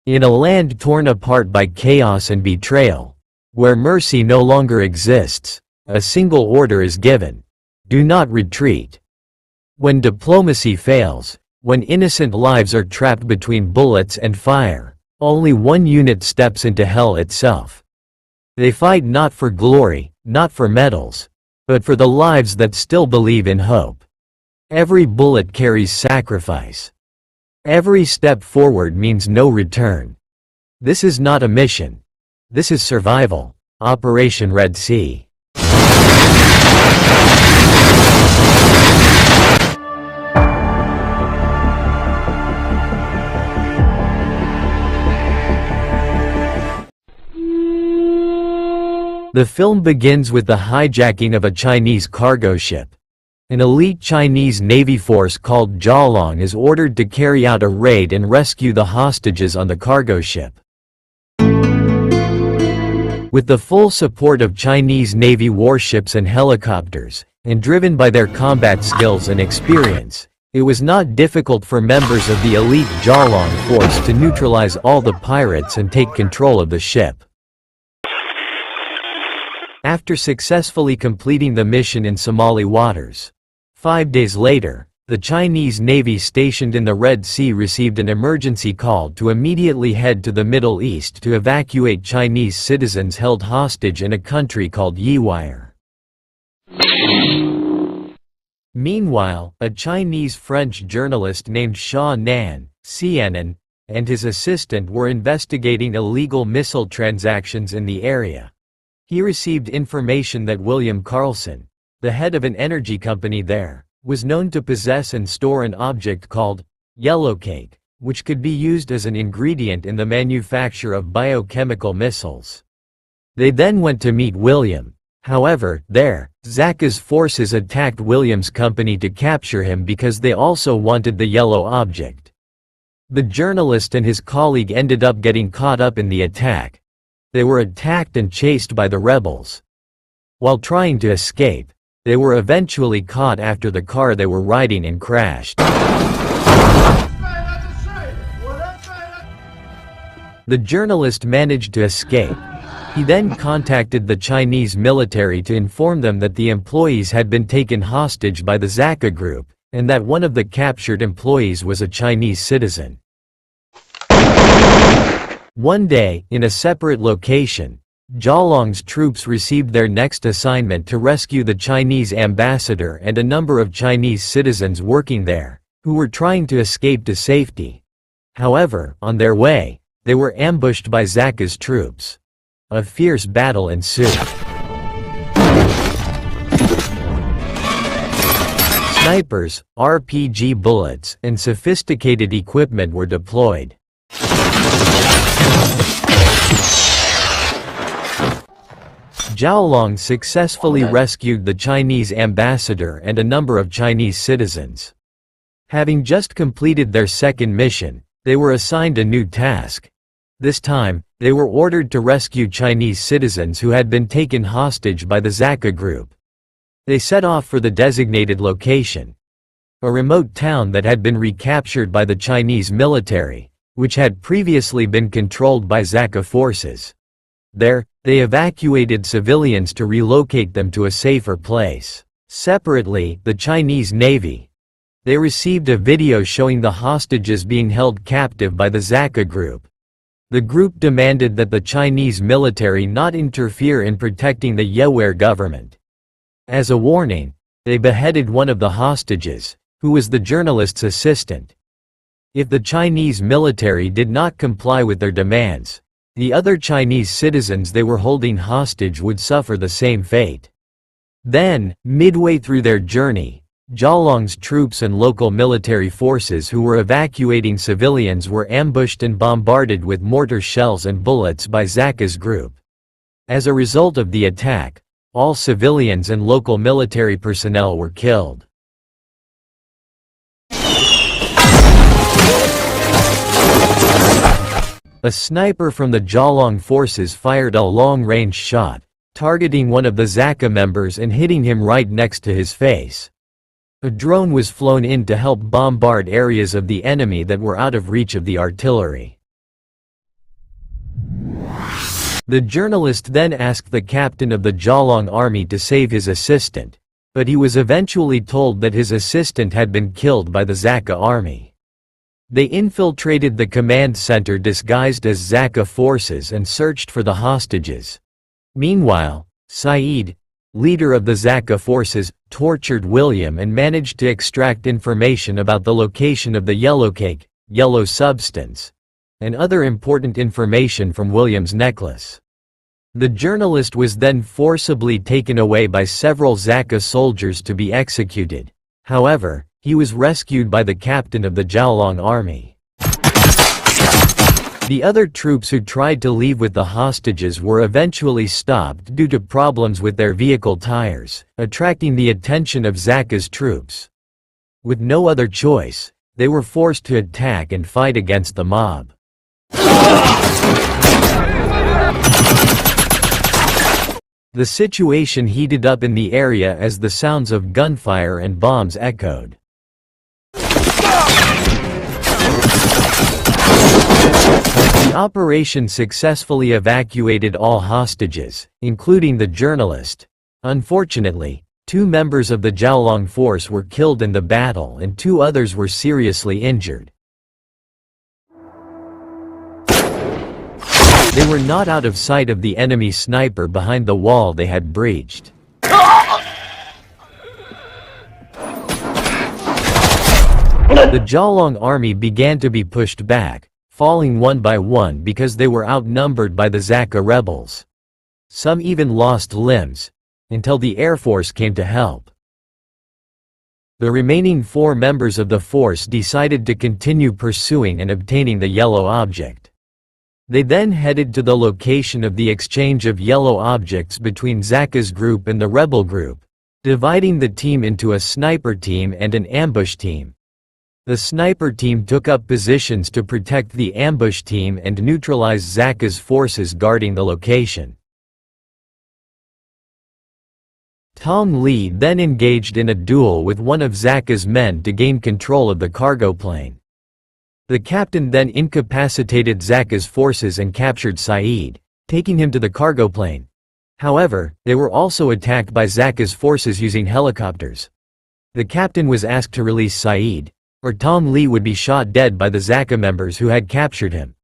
In a land torn apart by chaos and betrayal, where mercy no longer exists, a single order is given: do not retreat. When diplomacy fails, when innocent lives are trapped between bullets and fire, only one unit steps into hell itself. They fight not for glory, not for medals, but for the lives that still believe in hope. Every bullet carries sacrifice. Every step forward means no return. This is not a mission. This is survival. Operation Red Sea. The film begins with the hijacking of a Chinese cargo ship. An elite Chinese Navy force called Jialong is ordered to carry out a raid and rescue the hostages on the cargo ship. With the full support of Chinese Navy warships and helicopters, and driven by their combat skills and experience, it was not difficult for members of the elite Jialong force to neutralize all the pirates and take control of the ship. After successfully completing the mission in Somali waters, 5 days later, the Chinese Navy stationed in the Red Sea received an emergency call to immediately head to the Middle East to evacuate Chinese citizens held hostage in a country called Yiwire. Meanwhile, a Chinese-French journalist named Sha Nan, CNN, and his assistant were investigating illegal missile transactions in the area. He received information that William Carlson, the head of an energy company there, was known to possess and store an object called yellowcake, which could be used as an ingredient in the manufacture of biochemical missiles. They then went to meet William. However, there, Zaka's forces attacked William's company to capture him because they also wanted the yellow object. The journalist and his colleague ended up getting caught up in the attack. They were attacked and chased by the rebels. While trying to escape, they were eventually caught after the car they were riding in crashed. The journalist managed to escape. He then contacted the Chinese military to inform them that the employees had been taken hostage by the Zaka group, and that one of the captured employees was a Chinese citizen. One day, in a separate location, Jialong's troops received their next assignment to rescue the Chinese ambassador and a number of Chinese citizens working there, who were trying to escape to safety. However, on their way, they were ambushed by Zaka's troops. A fierce battle ensued. Snipers, RPG bullets, and sophisticated equipment were deployed. Jialong successfully rescued the Chinese ambassador and a number of Chinese citizens. Having just completed their second mission, they were assigned a new task. This time, they were ordered to rescue Chinese citizens who had been taken hostage by the Zaka group. They set off for the designated location, a remote town that had been recaptured by the Chinese military, which had previously been controlled by Zaka forces. There, they evacuated civilians to relocate them to a safer place. Separately, the Chinese Navy. They received a video showing the hostages being held captive by the Zaka group. The group demanded that the Chinese military not interfere in protecting the Yiwire government. As a warning, they beheaded one of the hostages, who was the journalist's assistant. If the Chinese military did not comply with their demands, the other Chinese citizens they were holding hostage would suffer the same fate. Then, midway through their journey, Jialong's troops and local military forces who were evacuating civilians were ambushed and bombarded with mortar shells and bullets by Zaka's group. As a result of the attack, all civilians and local military personnel were killed. A sniper from the Jialong forces fired a long-range shot, targeting one of the Zaka members and hitting him right next to his face. A drone was flown in to help bombard areas of the enemy that were out of reach of the artillery. The journalist then asked the captain of the Jalong army to save his assistant, but he was eventually told that his assistant had been killed by the Zaka army. They infiltrated the command center disguised as Zaka forces and searched for the hostages. Meanwhile, Saeed, leader of the Zaka forces, tortured William and managed to extract information about the location of the yellow cake, yellow substance, and other important information from William's necklace. The journalist was then forcibly taken away by several Zaka soldiers to be executed. However, he was rescued by the captain of the Jalong army. The other troops who tried to leave with the hostages were eventually stopped due to problems with their vehicle tires, attracting the attention of Zaka's troops. With no other choice, they were forced to attack and fight against the mob. The situation heated up in the area as the sounds of gunfire and bombs echoed. The operation successfully evacuated all hostages, including the journalist. Unfortunately, 2 members of the Jalong force were killed in the battle and 2 others were seriously injured. They were not out of sight of the enemy sniper behind the wall they had breached. The Jalong army began to be pushed back, falling one by one because they were outnumbered by the Zaka rebels. Some even lost limbs, until the Air Force came to help. The remaining 4 members of the force decided to continue pursuing and obtaining the yellow object. They then headed to the location of the exchange of yellow objects between Zaka's group and the rebel group, dividing the team into a sniper team and an ambush team. The sniper team took up positions to protect the ambush team and neutralize Zaka's forces guarding the location. Tom Lee then engaged in a duel with one of Zaka's men to gain control of the cargo plane. The captain then incapacitated Zaka's forces and captured Saeed, taking him to the cargo plane. However, they were also attacked by Zaka's forces using helicopters. The captain was asked to release Saeed, or Tom Lee would be shot dead by the Zaka members who had captured him.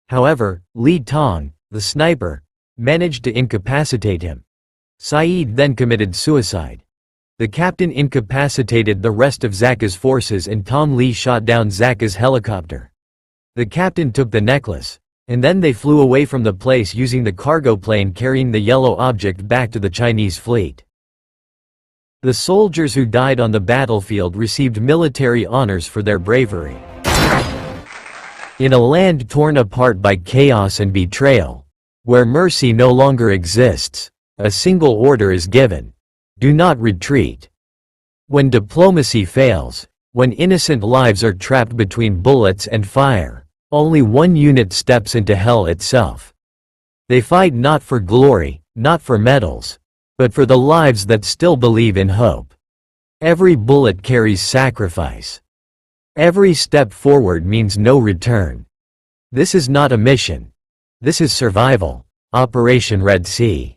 However, Lee Tong, the sniper, managed to incapacitate him. Saeed then committed suicide. The captain incapacitated the rest of Zaka's forces and Tom Lee shot down Zaka's helicopter. The captain took the necklace, and then they flew away from the place using the cargo plane carrying the yellow object back to the Chinese fleet. The soldiers who died on the battlefield received military honors for their bravery. In a land torn apart by chaos and betrayal, where mercy no longer exists, a single order is given: do not retreat. When diplomacy fails, when innocent lives are trapped between bullets and fire, only one unit steps into hell itself. They fight not for glory, not for medals, but for the lives that still believe in hope. Every bullet carries sacrifice. Every step forward means no return. This is not a mission. This is survival. Operation Red Sea.